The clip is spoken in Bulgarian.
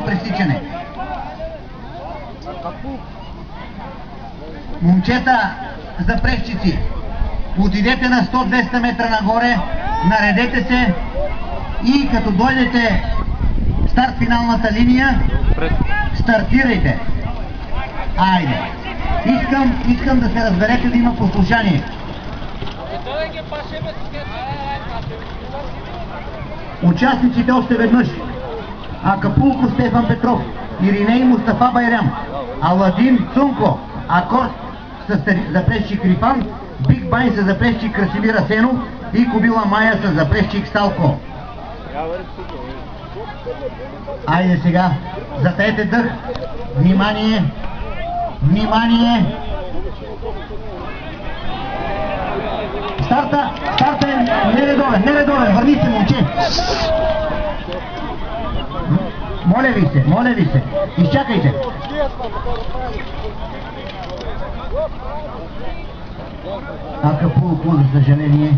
пресичане. Момчета, запрещици, отидете на 100-200 метра нагоре, наредете се и като дойдете старт-финалната линия, стартирайте. Айде. Искам да се разберете, да има послушание. Участниците още веднъж: Акапулко Стефан Петров, Ириней Мустафа Байрам, Аладин Цунко, Акорд с запрещик Рифан, Биг Байн с запрещик Красимир Асенов и Кобила Майя с запрещик Сталко. Айде сега, затаете дъх, внимание, внимание! Старта е нередовен, върни се, момче! Моля ви се, изчакайте! Акапулко, за съжаление,